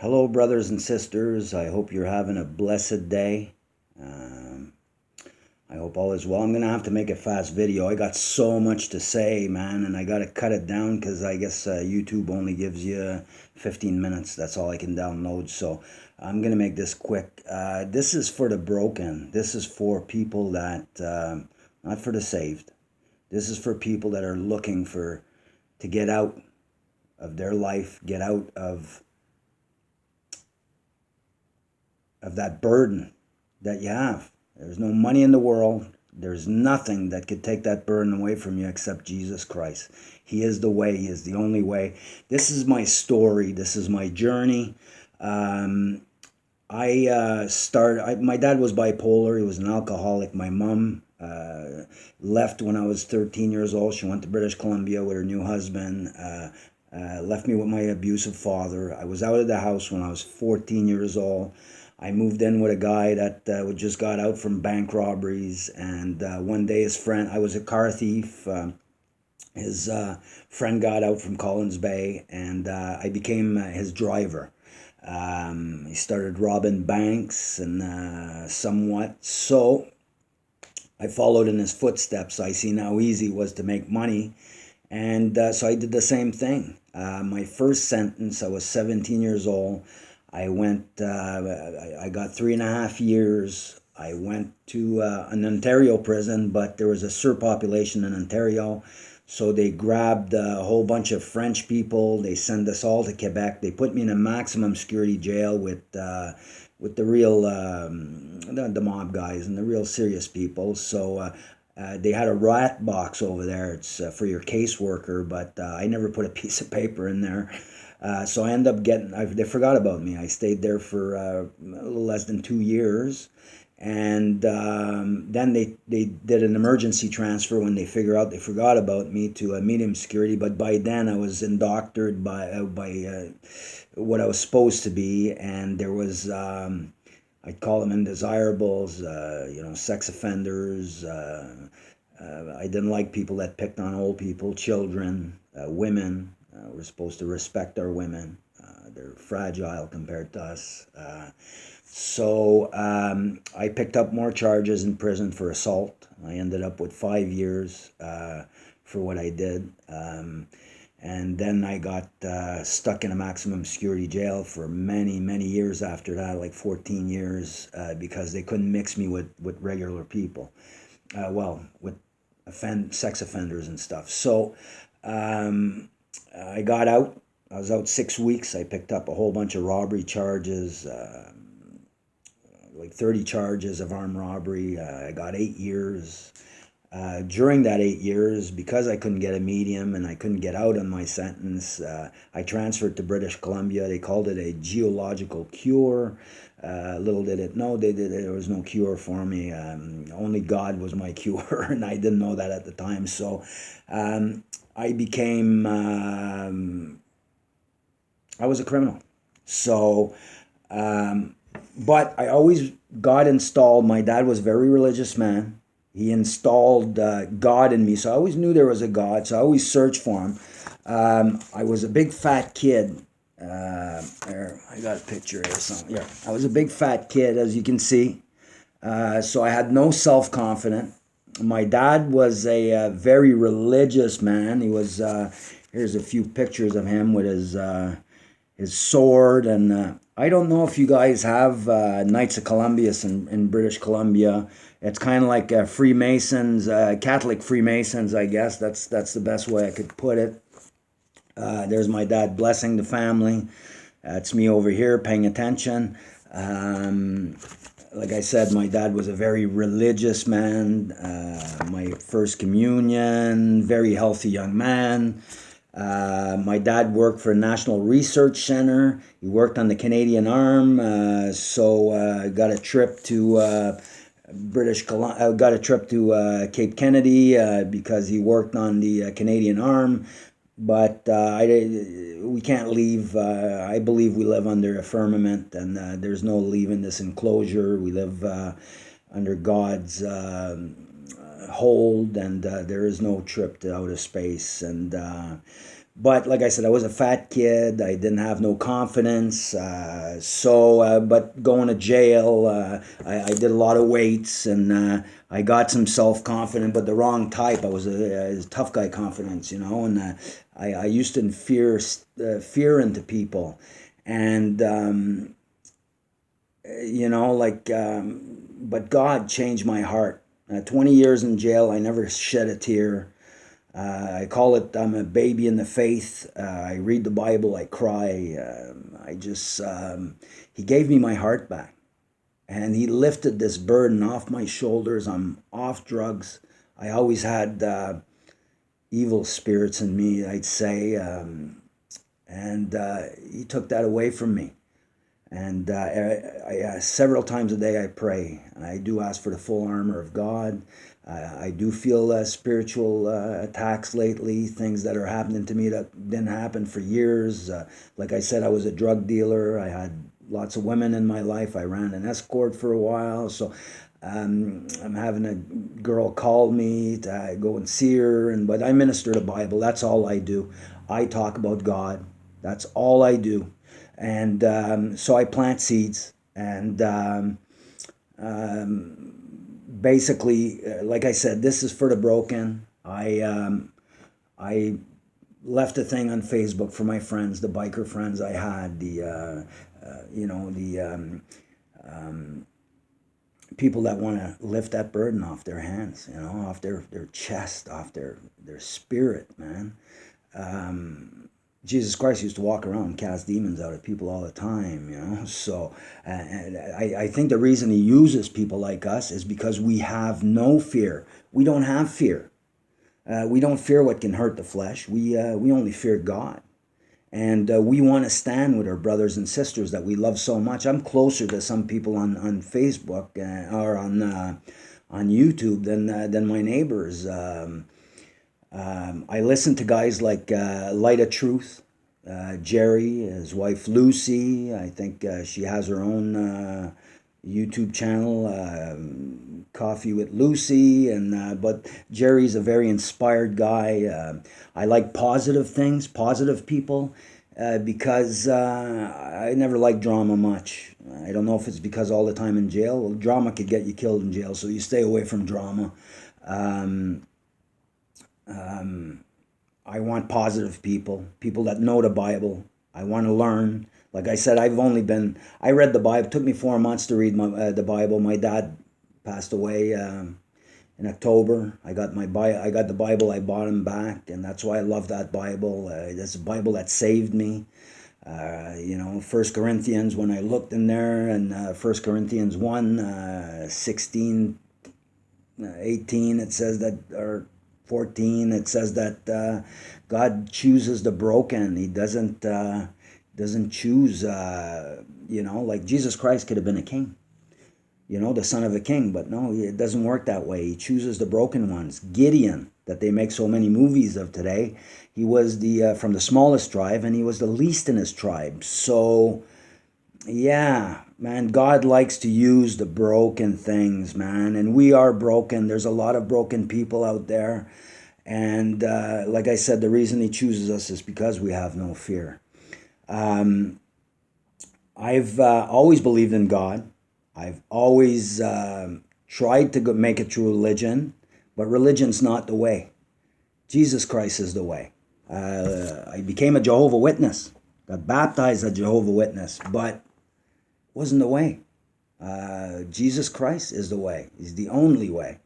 Hello, brothers and sisters. I hope you're having a blessed day. Um, I hope all is well. I'm going to have to make a fast video. I got so much to say, man, and I got to cut it down because I guess YouTube only gives you 15 minutes. That's all I can download. So I'm going to make this quick. This is for the broken. This is for people that, not for the saved. This is for people that are looking to get out of their life, get out of that burden that you have. There's no money in the world. There's nothing that could take that burden away from you except Jesus Christ. He is the way. He is the only way. This is my story. This is my journey. My dad was bipolar. He was an alcoholic. My mom left when I was 13 years old. She went to British Columbia with her new husband. Left me with my abusive father. I was out of the house when I was 14 years old. I moved in with a guy that just got out from bank robberies, and one day I was a car thief. His friend got out from Collins Bay, and I became his driver. He started robbing banks and somewhat. So I followed in his footsteps. I seen how easy it was to make money. And so I did the same thing. My first sentence, I was 17 years old. I got 3.5 years. I went to an Ontario prison, but there was a surpopulation in Ontario. So they grabbed a whole bunch of French people. They sent us all to Quebec. They put me in a maximum security jail with the real, the mob guys and the real serious people. So they had a rat box over there. It's for your caseworker, but I never put a piece of paper in there. So I ended up they forgot about me. I stayed there for a little less than 2 years. And then they did an emergency transfer when they figured out they forgot about me to medium security. But by then I was indoctored by what I was supposed to be. And there was, I'd call them undesirables, sex offenders. I didn't like people that picked on old people, children, women. We're supposed to respect our women. They're fragile compared to us. So I picked up more charges in prison for assault. I ended up with 5 years for what I did. And then I got stuck in a maximum security jail for many, many years after that, like 14 years, because they couldn't mix me with regular people. With sex offenders and stuff. So I got out. I was out 6 weeks. I picked up a whole bunch of robbery charges, like 30 charges of armed robbery. I got 8 years. During that 8 years, because I couldn't get a medium and I couldn't get out on my sentence, I transferred to British Columbia. They called it a geological cure. Little did it know there was no cure for me. Only God was my cure, and I didn't know that at the time. So I became, I was a criminal. So, but I always, God installed, my dad was a very religious man. He installed God in me. So I always knew there was a God. So I always searched for him. I was a big fat kid. There, I got a picture here. Yeah, I was a big fat kid, as you can see. So I had no self-confidence. My dad was a very religious man. He was, here's a few pictures of him with his sword. And I don't know if you guys have Knights of Columbus in British Columbia. It's kind of like Freemasons, Catholic Freemasons, I guess. That's the best way I could put it. There's my dad blessing the family. It's me over here paying attention. Like I said, my dad was a very religious man. My first communion, very healthy young man. My dad worked for a National Research Center. He worked on the Canadian Arm. So I got a trip to got a trip to Cape Kennedy because he worked on the Canadian Arm. But we can't leave. I believe we live under a firmament, and there's no leaving this enclosure. We live under God's hold, and there is no trip to outer space. And But like I said, I was a fat kid. I didn't have no confidence. But going to jail, I did a lot of weights, and I got some self confidence, but the wrong type. I was a tough guy confidence, and I used to fear into people, and but God changed my heart. 20 years in jail, I never shed a tear. I call it, I'm a baby in the faith. I read the Bible, I cry. He gave me my heart back. And he lifted this burden off my shoulders. I'm off drugs. I always had evil spirits in me, I'd say. And he took that away from me. And several times a day I pray. I do ask for the full armor of God. I do feel spiritual attacks lately, things that are happening to me that didn't happen for years. Like I said, I was a drug dealer. I had lots of women in my life. I ran an escort for a while. So I'm having a girl call me to go and see her. But I minister the Bible. That's all I do. I talk about God. That's all I do. And so I plant seeds, and basically, like I said, this is for the broken. I left a thing on Facebook for my friends, the biker friends I had, the people that want to lift that burden off their hands, off their chest, off their spirit, man. Jesus Christ used to walk around and cast demons out of people all the time, So and I think the reason he uses people like us is because we have no fear. We don't have fear. We don't fear what can hurt the flesh. We only fear God. And we want to stand with our brothers and sisters that we love so much. I'm closer to some people on Facebook or on YouTube than my neighbors. I listen to guys like Light of Truth, Jerry, his wife Lucy. I think she has her own YouTube channel, Coffee with Lucy. But Jerry's a very inspired guy. I like positive things, positive people, because I never liked drama much. I don't know if it's because all the time in jail. Well, drama could get you killed in jail, so you stay away from drama. I want positive people that know the Bible. I want to learn. Like I said, I read the Bible. It took me 4 months to read the Bible. My dad passed away in October. I got the Bible. I bought him back, and that's why I love that Bible. That's a Bible that saved me. 1 Corinthians, when I looked in there, and 1 Corinthians 1, 16, 18, it says that, or 14, it says that God chooses the broken. He doesn't choose, like Jesus Christ could have been a king, the son of a king, but no, it doesn't work that way. He chooses the broken ones. Gideon, that they make so many movies of today, he was from the smallest tribe, and he was the least in his tribe. So yeah, man, God likes to use the broken things, man. And we are broken. There's a lot of broken people out there. And like I said, the reason he chooses us is because we have no fear. I've always believed in God. I've always tried to make it through religion, but religion's not the way. Jesus Christ is the way. I became a Jehovah's Witness, got baptized as a Jehovah's Witness, but wasn't the way. Jesus Christ is the way. He's the only way.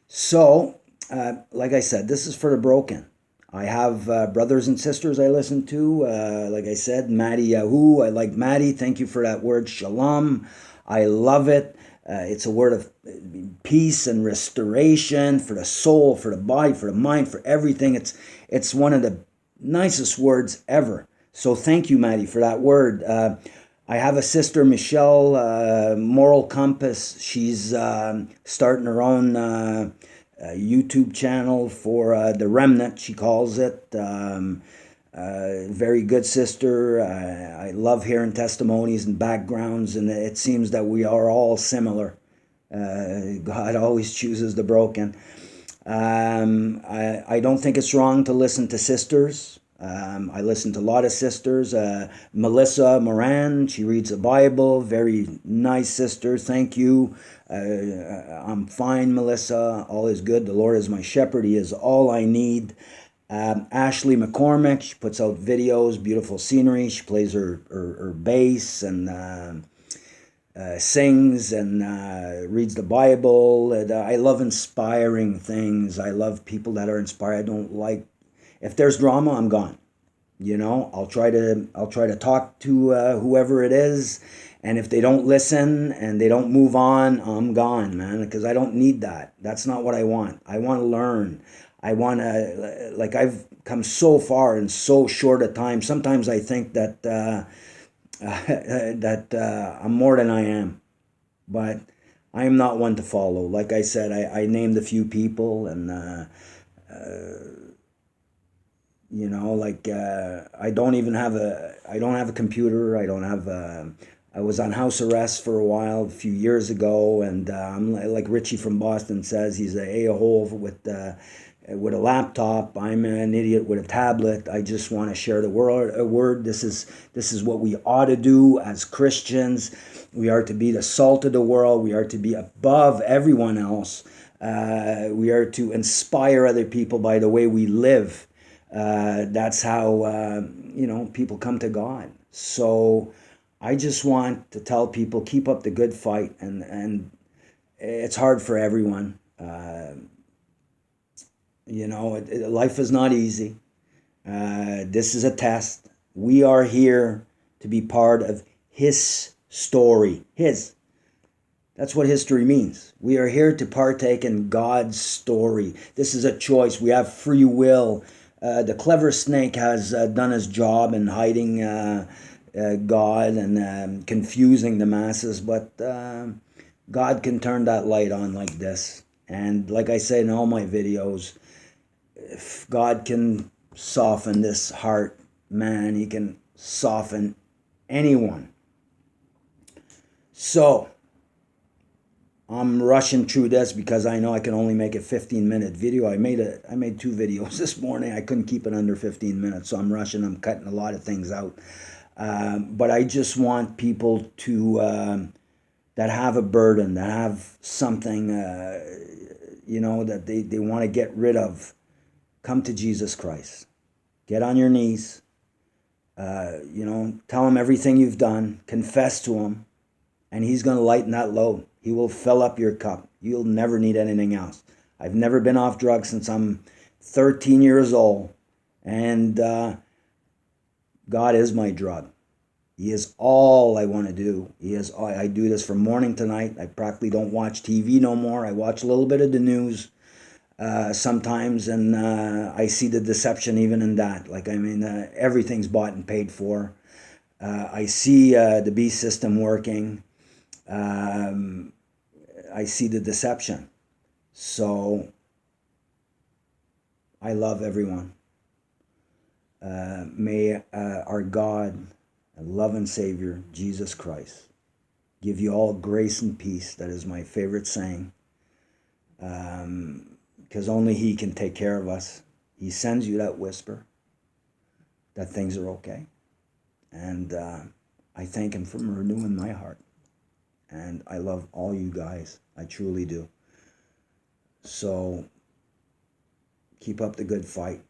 So, like I said, this is for the broken. I have brothers and sisters I listen to. Like I said, Maddie Yahoo. I like Maddie. Thank you for that word, shalom. I love it. It's a word of peace and restoration for the soul, for the body, for the mind, for everything. It's one of the nicest words ever. So thank you, Maddie, for that word. I have a sister, Michelle, Moral Compass. She's starting her own YouTube channel for the remnant, she calls it. Very good sister. I love hearing testimonies and backgrounds, and it seems that we are all similar. God always chooses the broken. I don't think it's wrong to listen to sisters. I listen to a lot of sisters. Melissa Moran, she reads the Bible. Very nice sister. Thank you. I'm fine, Melissa. All is good. The Lord is my shepherd. He is all I need. Ashley McCormick, she puts out videos, beautiful scenery. She plays her bass and sings and reads the Bible. And, I love inspiring things. I love people that are inspired. I don't like, if there's drama, I'm gone. You know, I'll try to talk to whoever it is, and if they don't listen and they don't move on, I'm gone, man, because I don't need that. That's not what I want. I want to learn. I want to, like, I've come so far in so short a time. Sometimes I think that I'm more than I am, but I am not one to follow. Like I said, I named a few people, and you know, like I don't have a computer. I don't have I was on house arrest for a while a few years ago, and I'm like Richie from Boston says, he's a hole with a laptop. I'm an idiot with a tablet. I just want to share the word. This is what we ought to do as Christians. We are to be the salt of the world. We are to be above everyone else. We are to inspire other people by the way we live. That's how people come to God. So I just want to tell people, keep up the good fight, and it's hard for everyone. Life is not easy. This is a test. We are here to be part of His story. That's what history means. We are here to partake in God's story. This is a choice. We have free will. The clever snake has done his job in hiding God and confusing the masses, but God can turn that light on like this. And like I say in all my videos, if God can soften this heart, man, He can soften anyone. So I'm rushing through this because I know I can only make a 15-minute video. I made 2 videos this morning. I couldn't keep it under 15 minutes, so I'm rushing. I'm cutting a lot of things out. But I just want people to that have a burden, that have something, that they want to get rid of. Come to Jesus Christ. Get on your knees. Tell Him everything you've done. Confess to Him, and He's going to lighten that load. He will fill up your cup. You'll never need anything else. I've never been off drugs since I'm 13 years old. And God is my drug. He is all I want to do. I do this from morning to night. I practically don't watch TV no more. I watch a little bit of the news sometimes, and I see the deception even in that. Everything's bought and paid for. I see the beast system working. I see the deception. So I love everyone. May our God, love and Savior, Jesus Christ, give you all grace and peace. That is my favorite saying. Because only He can take care of us. He sends you that whisper that things are okay. And I thank Him for renewing my heart. And I love all you guys. I truly do. So keep up the good fight.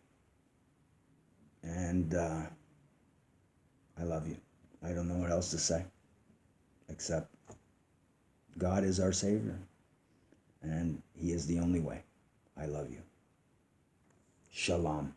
And I love you. I don't know what else to say. Except God is our Savior. And He is the only way. I love you. Shalom.